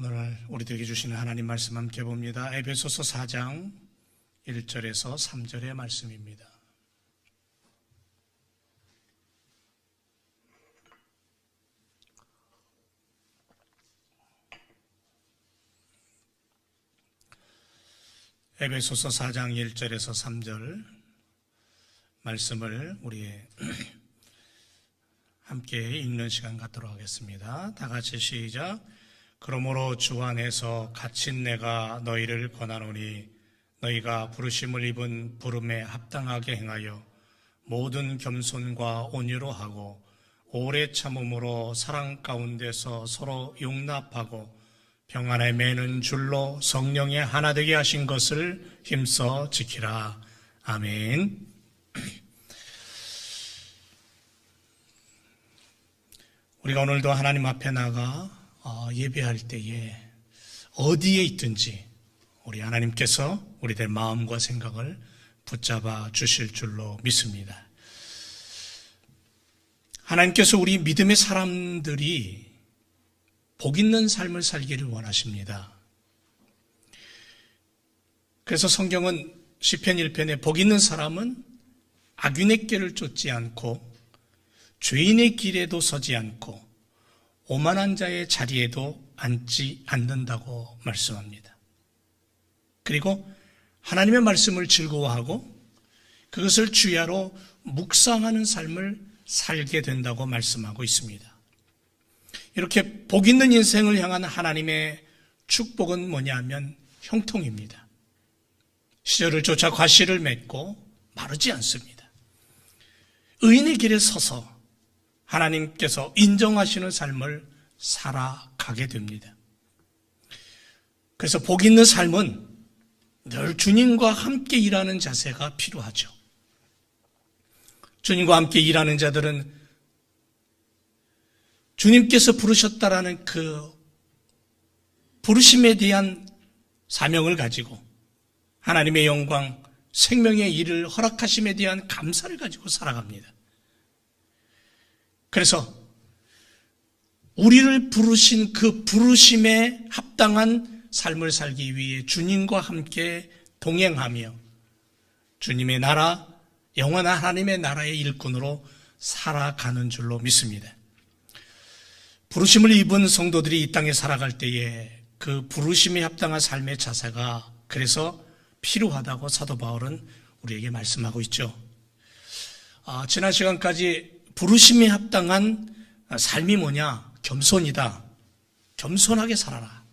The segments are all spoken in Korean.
오늘 우리들에게 주시는 하나님 말씀 함께 봅니다. 에베소서 4장 1절에서 3절의 말씀입니다. 에베소서 4장 1절에서 3절 말씀을 우리 함께 읽는 시간 갖도록 하겠습니다. 다 같이 시작. 그러므로 주 안에서 갇힌 내가 너희를 권하노니 너희가 부르심을 입은 부름에 합당하게 행하여 모든 겸손과 온유로 하고 오래 참음으로 사랑 가운데서 서로 용납하고 평안에 매는 줄로 성령의 하나 되게 하신 것을 힘써 지키라. 아멘. 우리가 오늘도 하나님 앞에 나가 예배할 때에 어디에 있든지 우리 하나님께서 우리들 마음과 생각을 붙잡아 주실 줄로 믿습니다. 하나님께서 우리 믿음의 사람들이 복 있는 삶을 살기를 원하십니다. 그래서 성경은 시편 1편에 복 있는 사람은 악인의 길을 쫓지 않고 죄인의 길에도 서지 않고 오만한 자의 자리에도 앉지 않는다고 말씀합니다. 그리고 하나님의 말씀을 즐거워하고 그것을 주야로 묵상하는 삶을 살게 된다고 말씀하고 있습니다. 이렇게 복 있는 인생을 향한 하나님의 축복은 뭐냐면 형통입니다. 시절을 쫓아 과실을 맺고 마르지 않습니다. 의인의 길에 서서 하나님께서 인정하시는 삶을 살아가게 됩니다. 그래서 복 있는 삶은 늘 주님과 함께 일하는 자세가 필요하죠. 주님과 함께 일하는 자들은 주님께서 부르셨다라는 그 부르심에 대한 사명을 가지고 하나님의 영광, 생명의 일을 허락하심에 대한 감사를 가지고 살아갑니다. 그래서 우리를 부르신 그 부르심에 합당한 삶을 살기 위해 주님과 함께 동행하며 주님의 나라, 영원한 하나님의 나라의 일꾼으로 살아가는 줄로 믿습니다. 부르심을 입은 성도들이 이 땅에 살아갈 때에 그 부르심에 합당한 삶의 자세가 그래서 필요하다고 사도 바울은 우리에게 말씀하고 있죠. 지난 시간까지 부르심에 합당한 삶이 뭐냐? 겸손이다. 겸손하게 살아라.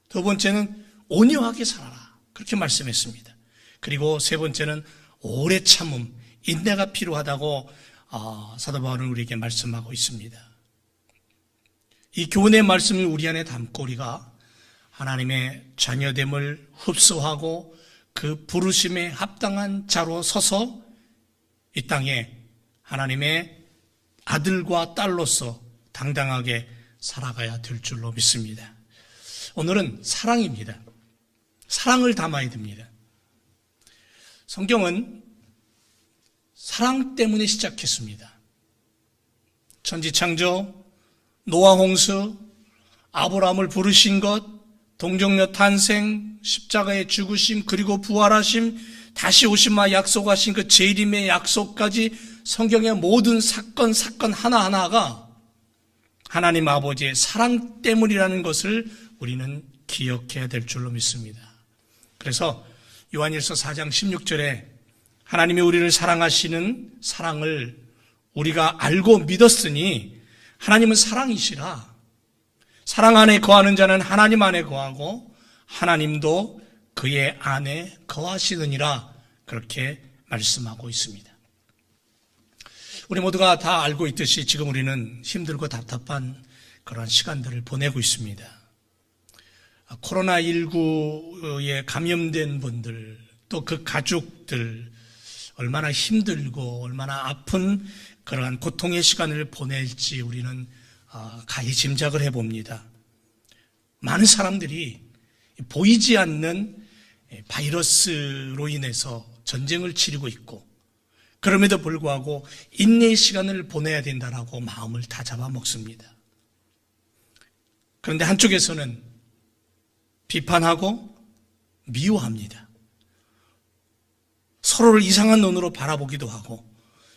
두 번째는 온유하게 살아라. 그렇게 말씀했습니다. 그리고 세 번째는 오래 참음, 인내가 필요하다고 사도 바울은 우리에게 말씀하고 있습니다. 이 교훈의 말씀을 우리 안에 담고 우리가 하나님의 자녀됨을 흡수하고 그 부르심에 합당한 자로 서서 이 땅에 하나님의 아들과 딸로서 당당하게 살아가야 될 줄로 믿습니다. 오늘은 사랑입니다. 사랑을 담아야 됩니다. 성경은 사랑 때문에 시작했습니다. 천지창조, 노아 홍수, 아브라함을 부르신 것, 동정녀 탄생, 십자가의 죽으심, 그리고 부활하심, 다시 오심과 약속하신 그 재림의 약속까지 성경의 모든 사건 하나하나가 하나님 아버지의 사랑 때문이라는 것을 우리는 기억해야 될 줄로 믿습니다. 그래서 요한일서 4장 16절에 하나님이 우리를 사랑하시는 사랑을 우리가 알고 믿었으니 하나님은 사랑이시라. 사랑 안에 거하는 자는 하나님 안에 거하고 하나님도 그의 안에 거하시느니라 그렇게 말씀하고 있습니다. 우리 모두가 다 알고 있듯이 지금 우리는 힘들고 답답한 그런 시간들을 보내고 있습니다. 코로나19에 감염된 분들, 또 그 가족들, 얼마나 힘들고 얼마나 아픈 그러한 고통의 시간을 보낼지 우리는 가히 짐작을 해봅니다. 많은 사람들이 보이지 않는 바이러스로 인해서 전쟁을 치르고 있고 그럼에도 불구하고 인내의 시간을 보내야 된다라고 마음을 다 잡아먹습니다. 그런데 한쪽에서는 비판하고 미워합니다. 서로를 이상한 눈으로 바라보기도 하고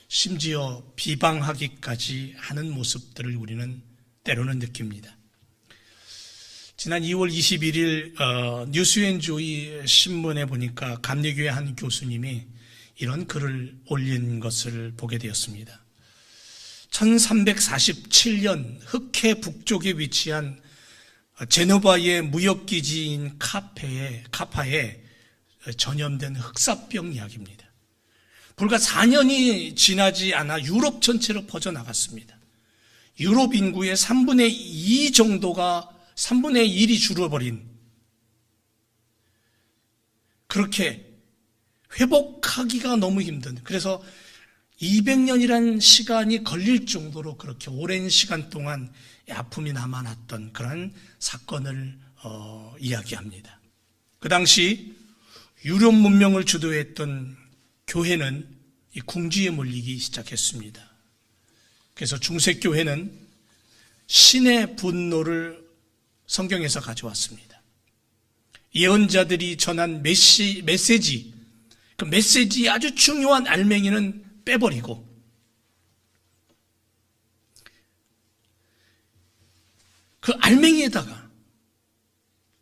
심지어 비방하기까지 하는 모습들을 우리는 때로는 느낍니다. 지난 2월 21일 뉴스앤조이 신문에 보니까 감리교회 한 교수님이 이런 글을 올린 것을 보게 되었습니다. 1347년 흑해 북쪽에 위치한 제노바의 무역기지인 카파에 전염된 흑사병 이야기입니다. 불과 4년이 지나지 않아 유럽 전체로 퍼져나갔습니다. 유럽 인구의 3분의 2 정도가 3분의 1이 줄어버린, 그렇게 회복하기가 너무 힘든, 그래서 200년이라는 시간이 걸릴 정도로 그렇게 오랜 시간 동안 아픔이 남아났던 그런 사건을 이야기합니다. 그 당시 유럽 문명을 주도했던 교회는 이 궁지에 몰리기 시작했습니다. 그래서 중세교회는 신의 분노를 성경에서 가져왔습니다. 예언자들이 전한 메시지, 그 메시지의 아주 중요한 알맹이는 빼버리고 그 알맹이에다가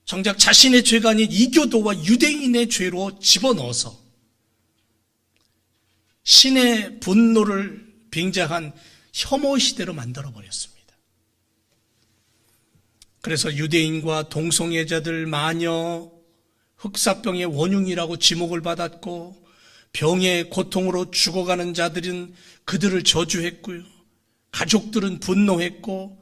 정작 자신의 죄가 아닌 이교도와 유대인의 죄로 집어넣어서 신의 분노를 빙자한 혐오 시대로 만들어버렸습니다. 그래서 유대인과 동성애자들 마녀 흑사병의 원흉이라고 지목을 받았고, 병의 고통으로 죽어가는 자들은 그들을 저주했고요, 가족들은 분노했고,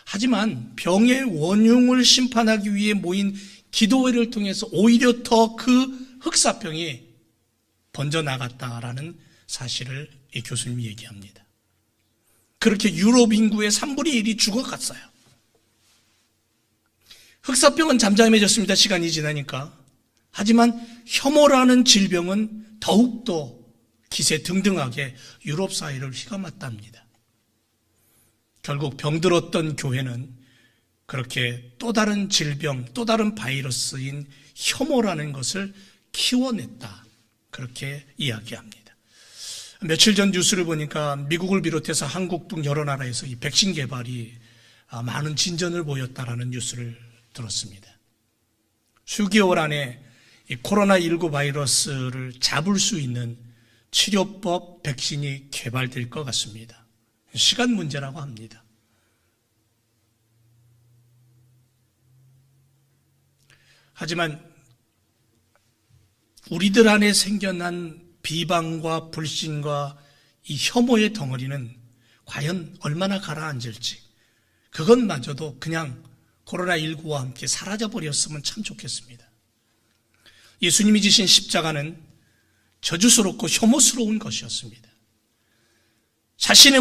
하지만 병의 원흉을 심판하기 위해 모인 기도회를 통해서 오히려 더 그 흑사병이 번져나갔다라는 사실을 이 교수님이 얘기합니다. 그렇게 유럽 인구의 3분의 1이 죽어갔어요. 흑사병은 잠잠해졌습니다. 시간이 지나니까. 하지만 혐오라는 질병은 더욱더 기세등등하게 유럽 사회를 휘감았답니다. 결국 병들었던 교회는 그렇게 또 다른 질병, 또 다른 바이러스인 혐오라는 것을 키워냈다, 그렇게 이야기합니다. 며칠 전 뉴스를 보니까 미국을 비롯해서 한국 등 여러 나라에서 이 백신 개발이 많은 진전을 보였다라는 뉴스를 들었습니다. 수개월 안에 이 코로나19 바이러스를 잡을 수 있는 치료법, 백신이 개발될 것 같습니다. 시간 문제라고 합니다. 하지만 우리들 안에 생겨난 비방과 불신과 이 혐오의 덩어리는 과연 얼마나 가라앉을지, 그것마저도 그냥 코로나19와 함께 사라져버렸으면 참 좋겠습니다. 예수님이 지신 십자가는 저주스럽고 혐오스러운 것이었습니다. 자신의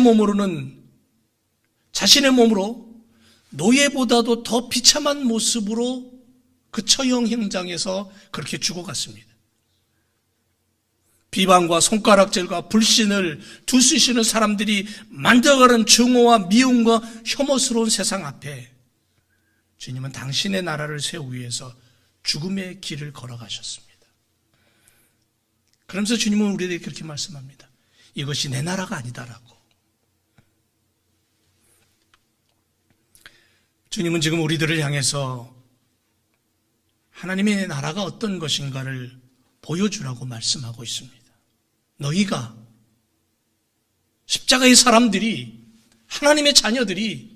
몸으로 노예보다도 더 비참한 모습으로 그 처형 현장에서 그렇게 죽어갔습니다. 비방과 손가락질과 불신을 두수시는 사람들이 만들어가는 증오와 미움과 혐오스러운 세상 앞에 주님은 당신의 나라를 세우기 위해서 죽음의 길을 걸어가셨습니다. 그러면서 주님은 우리에게 그렇게 말씀합니다. 이것이 내 나라가 아니다라고. 주님은 지금 우리들을 향해서 하나님의 나라가 어떤 것인가를 보여주라고 말씀하고 있습니다. 너희가, 십자가의 사람들이, 하나님의 자녀들이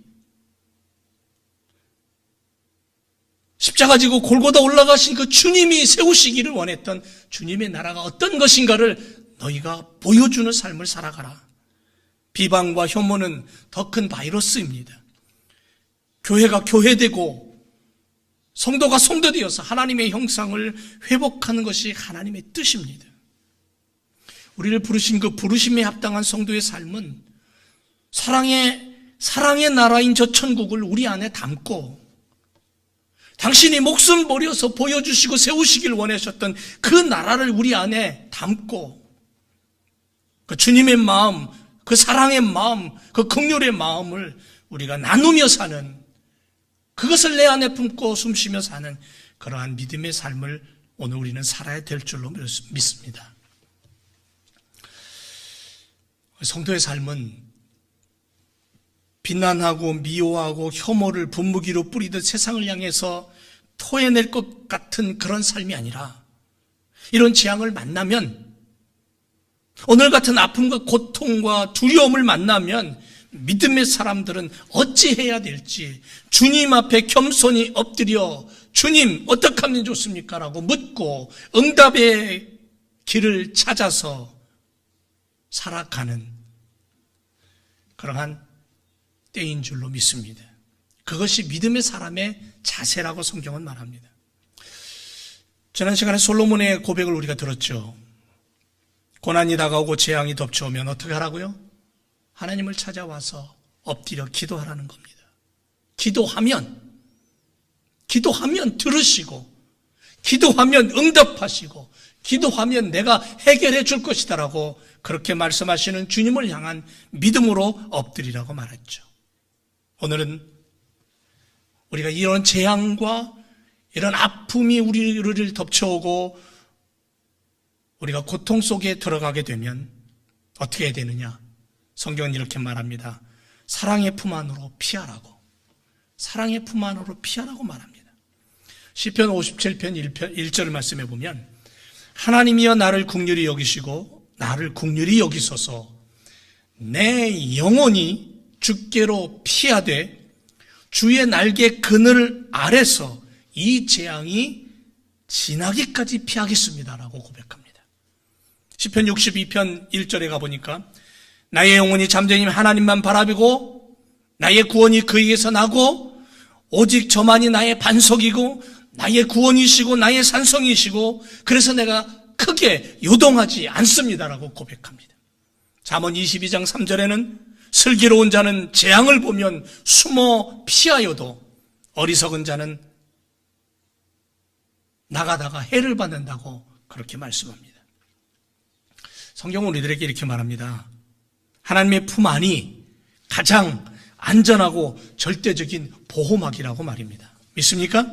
십자가 지고 골고다 올라가신 그 주님이 세우시기를 원했던 주님의 나라가 어떤 것인가를 너희가 보여주는 삶을 살아가라. 비방과 혐오는 더 큰 바이러스입니다. 교회가 교회되고 성도가 성도되어서 하나님의 형상을 회복하는 것이 하나님의 뜻입니다. 우리를 부르신 그 부르심에 합당한 성도의 삶은 사랑의 나라인 저 천국을 우리 안에 담고, 당신이 목숨 버려서 보여주시고 세우시길 원하셨던 그 나라를 우리 안에 담고, 그 주님의 마음, 그 사랑의 마음, 그 긍휼의 마음을 우리가 나누며 사는 그 그것을 내 안에 품고 숨쉬며 사는 그러한 믿음의 삶을 오늘 우리는 살아야 될 줄로 믿습니다. 성도의 삶은 비난하고 미워하고 혐오를 분무기로 뿌리듯 세상을 향해서 토해낼 것 같은 그런 삶이 아니라 이런 재앙을 만나면, 오늘 같은 아픔과 고통과 두려움을 만나면 믿음의 사람들은 어찌해야 될지 주님 앞에 겸손히 엎드려 주님 어떻게 하면 좋습니까? 라고 묻고 응답의 길을 찾아서 살아가는 그러한 때인 줄로 믿습니다. 그것이 믿음의 사람의 자세라고 성경은 말합니다. 지난 시간에 솔로몬의 고백을 우리가 들었죠. 고난이 다가오고 재앙이 덮쳐오면 어떻게 하라고요? 하나님을 찾아와서 엎드려 기도하라는 겁니다. 기도하면 들으시고, 기도하면 응답하시고, 기도하면 내가 해결해 줄 것이다라고 그렇게 말씀하시는 주님을 향한 믿음으로 엎드리라고 말했죠. 오늘은 우리가 이런 재앙과 이런 아픔이 우리를 덮쳐오고 우리가 고통 속에 들어가게 되면 어떻게 해야 되느냐? 성경은 이렇게 말합니다. 사랑의 품 안으로 피하라고. 사랑의 품 안으로 피하라고 말합니다. 시편 57편 1절 말씀해 보면 하나님이여 나를 긍휼히 여기시고 나를 긍휼히 여기소서 내 영혼이 주께로 피하되 주의 날개 그늘 아래서 이 재앙이 지나기까지 피하겠습니다라고 고백합니다. 시편 62편 1절에 가보니까 나의 영혼이 잠잠히 하나님만 바라보고 나의 구원이 그에게서 나고 오직 저만이 나의 반석이고 나의 구원이시고 나의 산성이시고 그래서 내가 크게 요동하지 않습니다라고 고백합니다. 잠언 22장 3절에는 슬기로운 자는 재앙을 보면 숨어 피하여도 어리석은 자는 나가다가 해를 받는다고 그렇게 말씀합니다. 성경은 우리들에게 이렇게 말합니다. 하나님의 품 안이 가장 안전하고 절대적인 보호막이라고 말입니다. 믿습니까?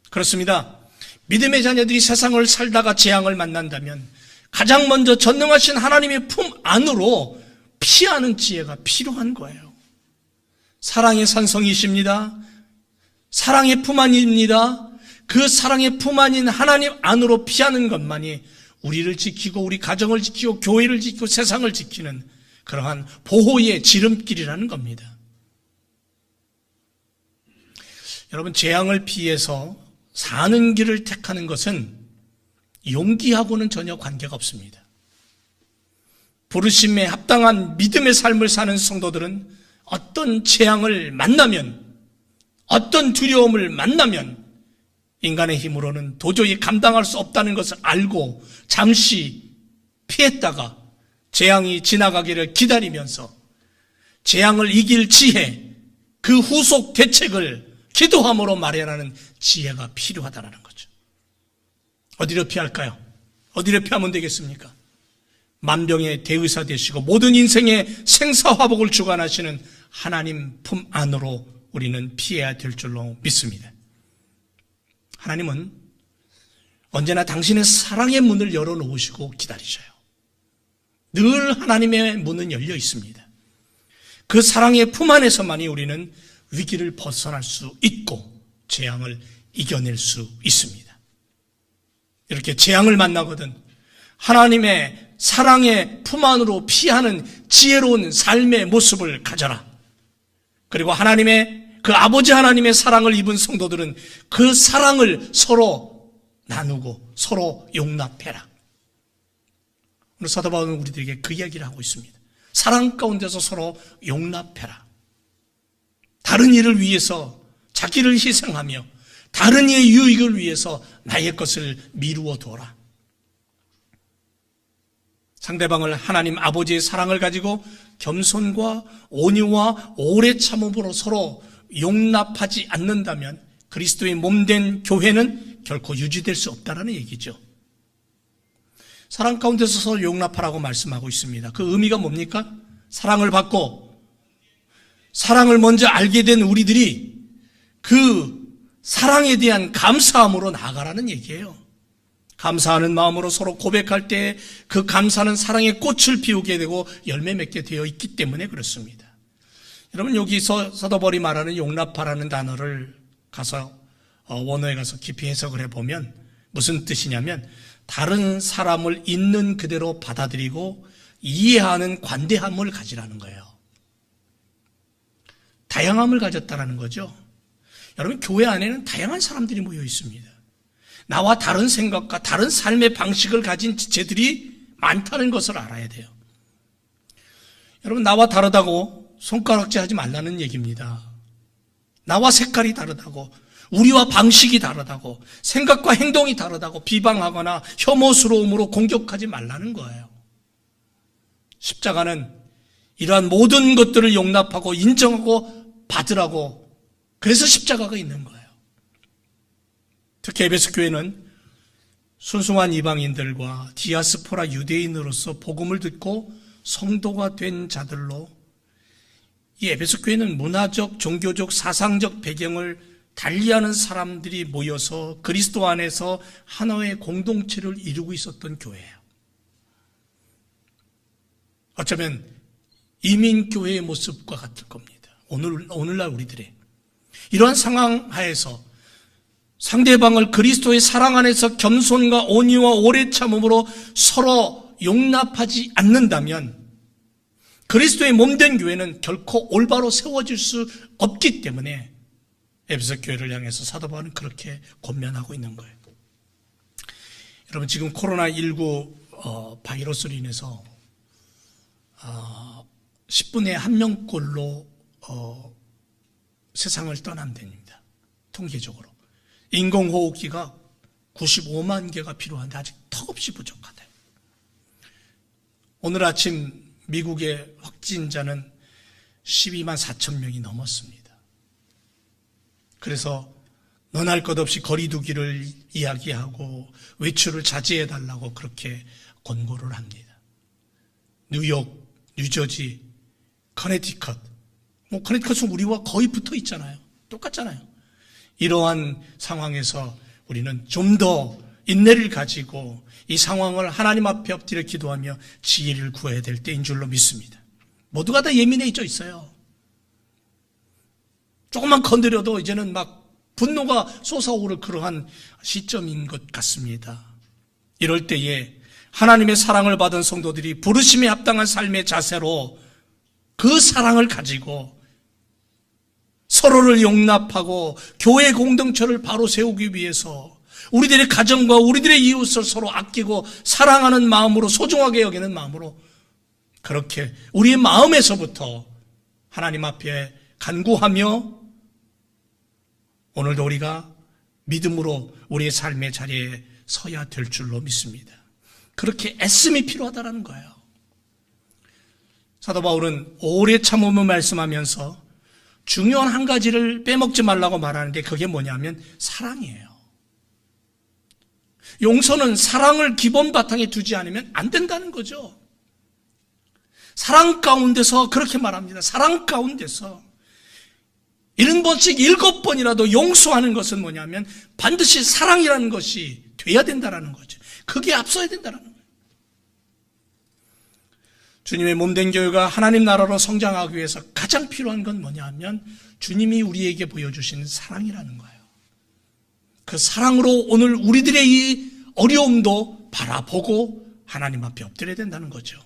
그렇습니다. 믿음의 자녀들이 세상을 살다가 재앙을 만난다면 가장 먼저 전능하신 하나님의 품 안으로 피하는 지혜가 필요한 거예요. 사랑의 산성이십니다. 사랑의 품 안입니다. 그 사랑의 품 안인 하나님 안으로 피하는 것만이 우리를 지키고 우리 가정을 지키고 교회를 지키고 세상을 지키는 그러한 보호의 지름길이라는 겁니다. 여러분, 재앙을 피해서 사는 길을 택하는 것은 용기하고는 전혀 관계가 없습니다. 부르심에 합당한 믿음의 삶을 사는 성도들은 어떤 재앙을 만나면, 어떤 두려움을 만나면 인간의 힘으로는 도저히 감당할 수 없다는 것을 알고 잠시 피했다가 재앙이 지나가기를 기다리면서 재앙을 이길 지혜, 그 후속 대책을 기도함으로 마련하는 지혜가 필요하다는 거죠. 어디로 피할까요? 어디로 피하면 되겠습니까? 만병의 대의사 되시고 모든 인생의 생사화복을 주관하시는 하나님 품 안으로 우리는 피해야 될 줄로 믿습니다. 하나님은 언제나 당신의 사랑의 문을 열어놓으시고 기다리셔요. 늘 하나님의 문은 열려 있습니다. 그 사랑의 품 안에서만이 우리는 위기를 벗어날 수 있고 재앙을 이겨낼 수 있습니다. 이렇게 재앙을 만나거든 하나님의 사랑의 품 안으로 피하는 지혜로운 삶의 모습을 가져라. 그리고 하나님의 그 아버지 하나님의 사랑을 입은 성도들은 그 사랑을 서로 나누고 서로 용납해라. 오늘 사도 바울은 우리들에게 그 이야기를 하고 있습니다. 사랑 가운데서 서로 용납해라. 다른 일을 위해서 자기를 희생하며 다른 이의 유익을 위해서 나의 것을 미루어 두어라. 상대방을 하나님 아버지의 사랑을 가지고 겸손과 온유와 오래 참음으로 서로 용납하지 않는다면 그리스도의 몸된 교회는 결코 유지될 수 없다는 얘기죠. 사랑 가운데서 서로 용납하라고 말씀하고 있습니다. 그 의미가 뭡니까? 사랑을 받고 사랑을 먼저 알게 된 우리들이 그 사랑에 대한 감사함으로 나아가라는 얘기예요. 감사하는 마음으로 서로 고백할 때 그 감사는 사랑의 꽃을 피우게 되고 열매 맺게 되어 있기 때문에 그렇습니다. 여러분, 여기서 서더벌이 말하는 용납하라는 단어를 가서 원어에 가서 깊이 해석을 해보면 무슨 뜻이냐면 다른 사람을 있는 그대로 받아들이고 이해하는 관대함을 가지라는 거예요. 다양함을 가졌다라는 거죠. 여러분, 교회 안에는 다양한 사람들이 모여 있습니다. 나와 다른 생각과 다른 삶의 방식을 가진 지체들이 많다는 것을 알아야 돼요. 여러분, 나와 다르다고 손가락질 하지 말라는 얘기입니다. 나와 색깔이 다르다고, 우리와 방식이 다르다고, 생각과 행동이 다르다고 비방하거나 혐오스러움으로 공격하지 말라는 거예요. 십자가는 이러한 모든 것들을 용납하고 인정하고 받으라고, 그래서 십자가가 있는 거예요. 특히 에베소 교회는 순수한 이방인들과 디아스포라 유대인으로서 복음을 듣고 성도가 된 자들로, 이 에베소 교회는 문화적, 종교적, 사상적 배경을 달리하는 사람들이 모여서 그리스도 안에서 하나의 공동체를 이루고 있었던 교회예요. 어쩌면 이민교회의 모습과 같을 겁니다. 오늘날 우리들의 이러한 상황 하에서 상대방을 그리스도의 사랑 안에서 겸손과 온유와 오래 참음으로 서로 용납하지 않는다면 그리스도의 몸된 교회는 결코 올바로 세워질 수 없기 때문에 에베소 교회를 향해서 사도 바울은 그렇게 권면하고 있는 거예요. 여러분, 지금 코로나19 바이러스로 인해서 10분에 1명꼴로 세상을 떠난답니다. 통계적으로. 인공호흡기가 95만 개가 필요한데 아직 턱없이 부족하다. 오늘 아침 미국의 확진자는 12만 4천 명이 넘었습니다. 그래서 너나 할 것 없이 거리 두기를 이야기하고 외출을 자제해달라고 그렇게 권고를 합니다. 뉴욕, 뉴저지, 커네티컷. 커네티컷은 우리와 거의 붙어 있잖아요. 똑같잖아요. 이러한 상황에서 우리는 좀 더 인내를 가지고 이 상황을 하나님 앞에 엎드려 기도하며 지혜를 구해야 될 때인 줄로 믿습니다. 모두가 다 예민해져 있어요. 조금만 건드려도 이제는 막 분노가 솟아오를 그러한 시점인 것 같습니다. 이럴 때에 하나님의 사랑을 받은 성도들이 부르심에 합당한 삶의 자세로 그 사랑을 가지고 서로를 용납하고 교회 공동체를 바로 세우기 위해서 우리들의 가정과 우리들의 이웃을 서로 아끼고 사랑하는 마음으로, 소중하게 여기는 마음으로 그렇게 우리의 마음에서부터 하나님 앞에 간구하며 오늘도 우리가 믿음으로 우리의 삶의 자리에 서야 될 줄로 믿습니다. 그렇게 애씀이 필요하다는 거예요. 사도 바울은 오래 참음을 말씀하면서 중요한 한 가지를 빼먹지 말라고 말하는데 그게 뭐냐면 사랑이에요. 용서는 사랑을 기본 바탕에 두지 않으면 안 된다는 거죠. 사랑 가운데서 그렇게 말합니다. 사랑 가운데서 70번씩 7번이라도 용서하는 것은 뭐냐면 반드시 사랑이라는 것이 돼야 된다는 거죠. 그게 앞서야 된다는 거예요. 주님의 몸된 교회가 하나님 나라로 성장하기 위해서 가장 필요한 건 뭐냐면 주님이 우리에게 보여주신 사랑이라는 거예요. 그 사랑으로 오늘 우리들의 이 어려움도 바라보고 하나님 앞에 엎드려야 된다는 거죠.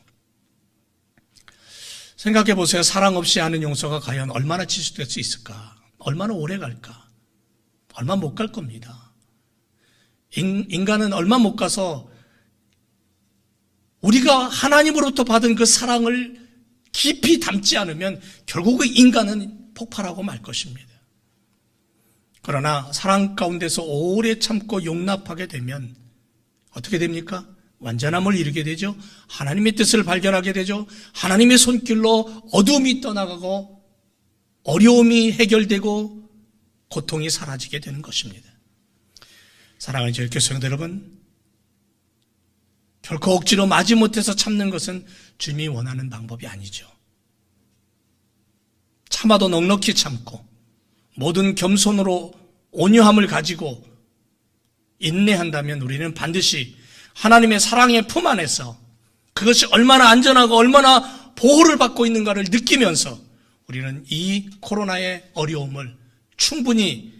생각해 보세요. 사랑 없이 하는 용서가 과연 얼마나 지속될 수 있을까? 얼마나 오래 갈까? 얼마 못 갈 겁니다. 인간은 얼마 못 가서 우리가 하나님으로부터 받은 그 사랑을 깊이 담지 않으면 결국 인간은 폭발하고 말 것입니다. 그러나 사랑 가운데서 오래 참고 용납하게 되면 어떻게 됩니까? 완전함을 이루게 되죠. 하나님의 뜻을 발견하게 되죠. 하나님의 손길로 어둠이 떠나가고 어려움이 해결되고 고통이 사라지게 되는 것입니다. 사랑하는 저희 교성들 여러분, 결코 억지로 마지못해서 참는 것은 주님이 원하는 방법이 아니죠. 참아도 넉넉히 참고 모든 겸손으로 온유함을 가지고 인내한다면 우리는 반드시 하나님의 사랑의 품 안에서 그것이 얼마나 안전하고 얼마나 보호를 받고 있는가를 느끼면서 우리는 이 코로나의 어려움을 충분히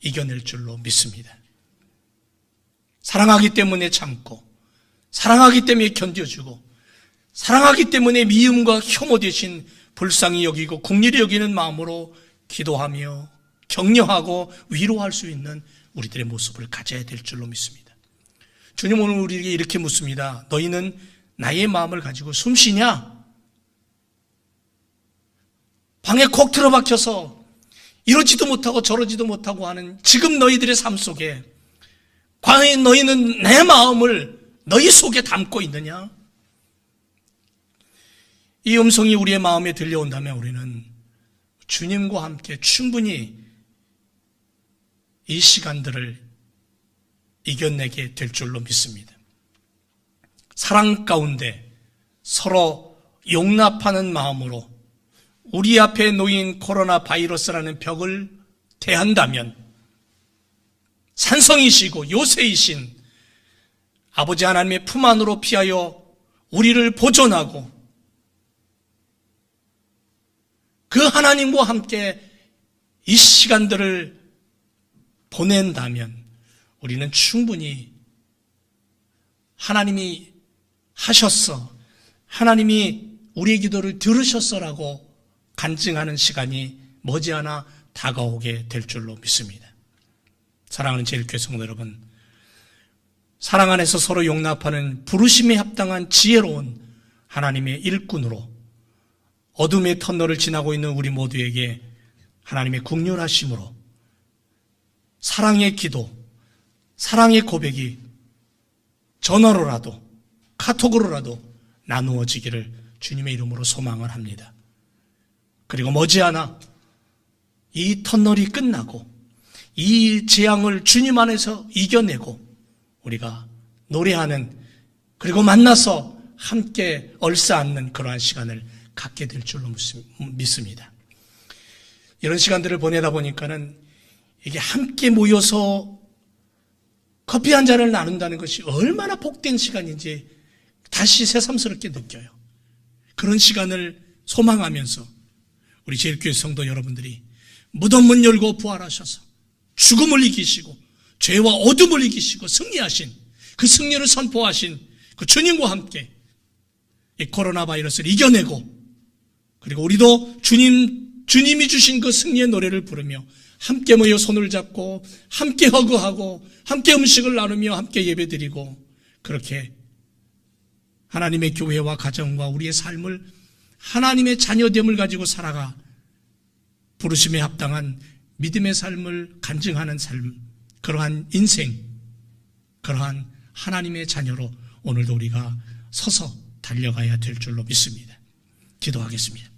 이겨낼 줄로 믿습니다. 사랑하기 때문에 참고, 사랑하기 때문에 견뎌주고, 사랑하기 때문에 미움과 혐오 대신 불쌍히 여기고 긍휼히 여기는 마음으로 기도하며 격려하고 위로할 수 있는 우리들의 모습을 가져야 될 줄로 믿습니다. 주님 오늘 우리에게 이렇게 묻습니다. 너희는 나의 마음을 가지고 숨쉬냐? 방에 콕 틀어박혀서 이러지도 못하고 저러지도 못하고 하는 지금 너희들의 삶 속에 과연 너희는 내 마음을 너희 속에 담고 있느냐? 이 음성이 우리의 마음에 들려온다면 우리는 주님과 함께 충분히 이 시간들을 이겨내게 될 줄로 믿습니다. 사랑 가운데 서로 용납하는 마음으로 우리 앞에 놓인 코로나 바이러스라는 벽을 대한다면 산성이시고 요새이신 아버지 하나님의 품 안으로 피하여 우리를 보존하고 그 하나님과 함께 이 시간들을 보낸다면 우리는 충분히 하나님이 하셨어, 하나님이 우리의 기도를 들으셨어라고 간증하는 시간이 머지않아 다가오게 될 줄로 믿습니다. 사랑하는 제일교회 성도 여러분, 사랑 안에서 서로 용납하는 부르심에 합당한 지혜로운 하나님의 일꾼으로 어둠의 터널을 지나고 있는 우리 모두에게 하나님의 긍휼하심으로 사랑의 기도, 사랑의 고백이 전화로라도 카톡으로라도 나누어지기를 주님의 이름으로 소망을 합니다. 그리고 머지않아 이 터널이 끝나고 이 재앙을 주님 안에서 이겨내고 우리가 노래하는, 그리고 만나서 함께 얼싸안는 그러한 시간을 갖게 될 줄로 믿습니다. 이런 시간들을 보내다 보니까는 이게 함께 모여서 커피 한 잔을 나눈다는 것이 얼마나 복된 시간인지 다시 새삼스럽게 느껴요. 그런 시간을 소망하면서 우리 제일교회 성도 여러분들이 무덤 문 열고 부활하셔서 죽음을 이기시고 죄와 어둠을 이기시고 승리하신 그 승리를 선포하신 그 주님과 함께 이 코로나 바이러스를 이겨내고, 그리고 우리도 주님이 주신 그 승리의 노래를 부르며 함께 모여 손을 잡고 함께 허그하고 함께 음식을 나누며 함께 예배드리고, 그렇게 하나님의 교회와 가정과 우리의 삶을 하나님의 자녀됨을 가지고 살아가 부르심에 합당한 믿음의 삶을 간증하는 삶, 그러한 인생, 그러한 하나님의 자녀로 오늘도 우리가 서서 달려가야 될 줄로 믿습니다. 기도하겠습니다.